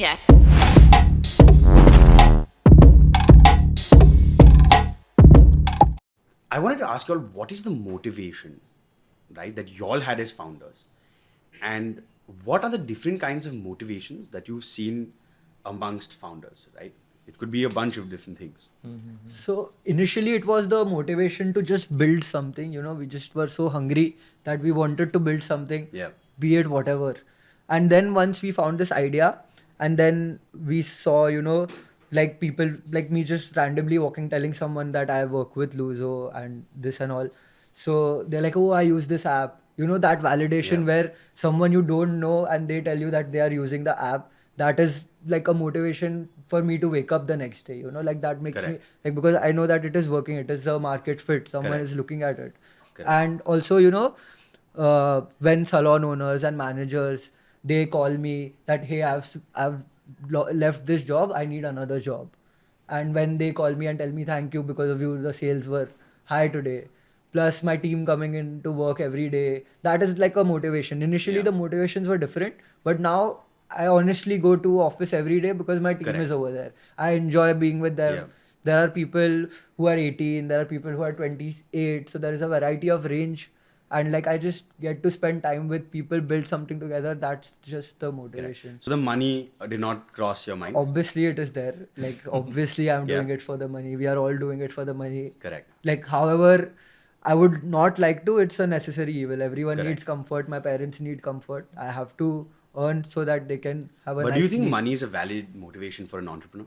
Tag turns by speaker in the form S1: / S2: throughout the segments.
S1: Yeah.
S2: I wanted to ask you all, what is the motivation, right, that you all had as founders? And what are the different kinds of motivations that you've seen amongst founders, right? It could be a bunch of different things.
S3: So initially it was the motivation to just build something, we just were so hungry that we wanted to build something,
S2: Yeah.
S3: be it whatever. And then once we found this idea and then we saw, like people like me just randomly walking, telling someone that I work with Luzo and this and all. So they're like, oh, I use this app. That validation
S2: Yeah.
S3: where someone you don't know and they tell you that they are using the app, that is like a motivation for me to wake up the next day, like that makes
S2: Correct.
S3: me like, because I know that it is working, it is a market fit, someone
S2: Correct.
S3: is looking at it.
S2: Correct.
S3: And also, when salon owners and managers, they call me that, hey, I've left this job, I need another job. And when they call me and tell me thank you, because of you the sales were high today, plus my team coming in to work every day, that is like a motivation. Initially
S2: Yeah.
S3: the motivations were different, but now I honestly go to office every day because my team
S2: Correct.
S3: is over there. I enjoy being with them.
S2: Yeah.
S3: There are people who are 18, there are people who are 28, so there is a variety of range, and like I just get to spend time with people, build something together. That's just the motivation.
S2: So the money did not cross your mind?
S3: Obviously it is there, like obviously I'm
S2: Yeah.
S3: doing it for the money, we are all doing it for the money.
S2: Correct.
S3: Like, however, I would not like to, it's a necessary evil. Everyone
S2: Correct.
S3: needs comfort, my parents need comfort, I have to earn so that they can have a
S2: But
S3: nice
S2: do you think
S3: sleep.
S2: money is a valid motivation for an entrepreneur?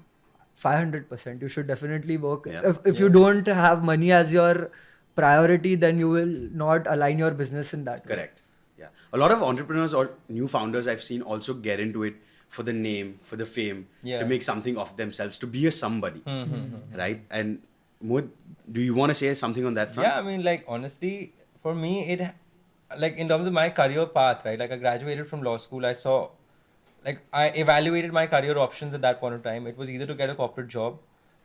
S3: 500%, you should definitely work.
S2: Yeah.
S3: If you don't have money as your priority, then you will not align your business in that way.
S2: Correct. Yeah. A lot of entrepreneurs or new founders I've seen also get into it for the name, for the fame,
S4: Yeah.
S2: to make something of themselves, to be a somebody. Right? And Mohit, do you want to say something on that front?
S4: Yeah, I mean, like, honestly, for me, like, in terms of my career path, right? Like, I graduated from law school. I evaluated my career options at that point of time. It was either to get a corporate job,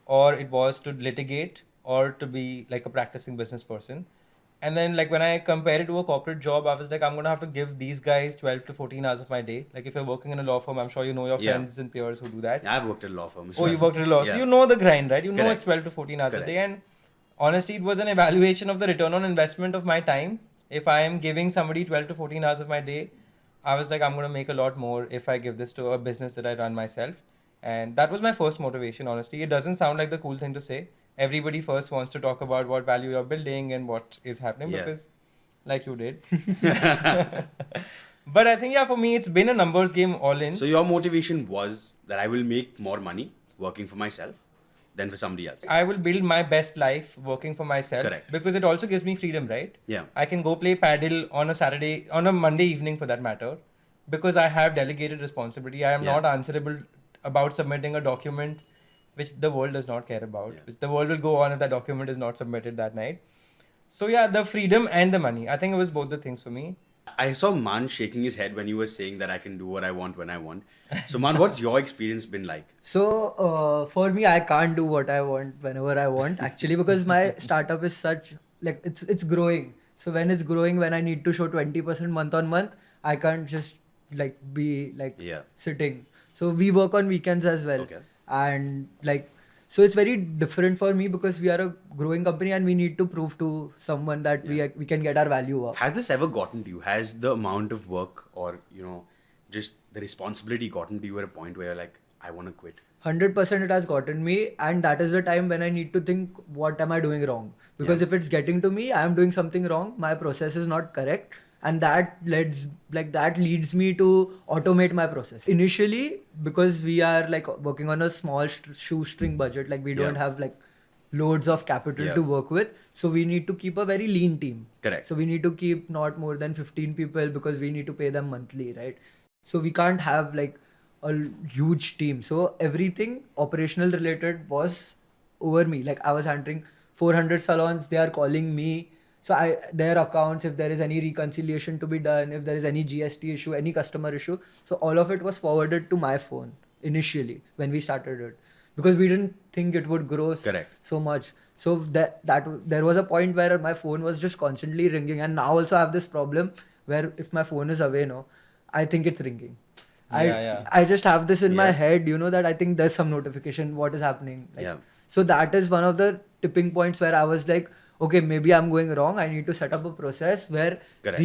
S4: or it was to litigate, or to be like a practicing business person. And then, like, when I compared it to a corporate job, I was like, I'm going to have to give these guys 12 to 14 hours of my day. Like, if you're working in a law firm, I'm sure you know your
S2: Yeah.
S4: friends and peers who do that.
S2: Yeah, I've worked at a law firm.
S4: Oh, you worked at a law.
S2: Yeah.
S4: So you know the grind, right? You know
S2: Correct.
S4: it's 12 to 14 hours
S2: Correct.
S4: a day. And honestly, it was an evaluation of the return on investment of my time. If I am giving somebody 12 to 14 hours of my day, I was like, I'm going to make a lot more if I give this to a business that I run myself. And that was my first motivation, honestly. It doesn't sound like the cool thing to say. Everybody first wants to talk about what value you're building and what is happening,
S2: Yeah.
S4: because like you did. But I think, yeah, for me, it's been a numbers game all in.
S2: So your motivation was that I will make more money working for myself than for somebody else.
S4: I will build my best life working for myself.
S2: Correct.
S4: Because it also gives me freedom, right?
S2: Yeah.
S4: I can go play paddle on a Monday evening for that matter, because I have delegated responsibility. I am
S2: Yeah.
S4: not answerable about submitting a document which the world does not care about,
S2: Yeah.
S4: which the world will go on if that document is not submitted that night. So yeah, the freedom and the money. I think it was both the things for me.
S2: I saw Maan shaking his head when you were saying that I can do what I want when I want. So Maan, what's your experience been like?
S3: So for me, I can't do what I want whenever I want, actually, because my startup is such, like, it's growing. So when it's growing, when I need to show 20% month on month, I can't just like be like
S2: Yeah.
S3: sitting. So we work on weekends as well.
S2: Okay.
S3: And like, so it's very different for me because we are a growing company and we need to prove to someone that we can get our value up.
S2: Has this ever gotten to you? Has the amount of work or, just the responsibility gotten to you at a point where you're like, I want to quit?
S3: 100% it has gotten me, and that is the time when I need to think, what am I doing wrong? Because
S2: Yeah.
S3: if it's getting to me, I am doing something wrong, my process is not correct, and that leads me to automate my process. Initially, because we are like working on a small shoestring budget, like we don't
S2: Yeah.
S3: have like loads of capital
S2: Yeah.
S3: to work with, so we need to keep a very lean team.
S2: Correct.
S3: So we need to keep not more than 15 people because we need to pay them monthly, right? So we can't have like a huge team. So everything operational related was over me. Like I was handling 400 salons, they are calling me. So their accounts, if there is any reconciliation to be done, if there is any GST issue, any customer issue. So all of it was forwarded to my phone initially when we started it, because we didn't think it would grow
S2: Correct.
S3: so much. So that there was a point where my phone was just constantly ringing, and now also I have this problem where if my phone is away, I think it's ringing. I just have this in my
S2: Yeah.
S3: head, that I think there's some notification, what is happening.
S2: Yeah.
S3: So that is one of the tipping points where I was like, okay, maybe I'm going wrong. I need to set up a process where
S2: Correct.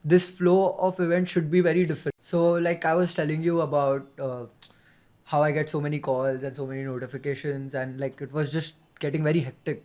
S3: this flow of events should be very different. So like I was telling you about how I get so many calls and so many notifications, and like it was just getting very hectic.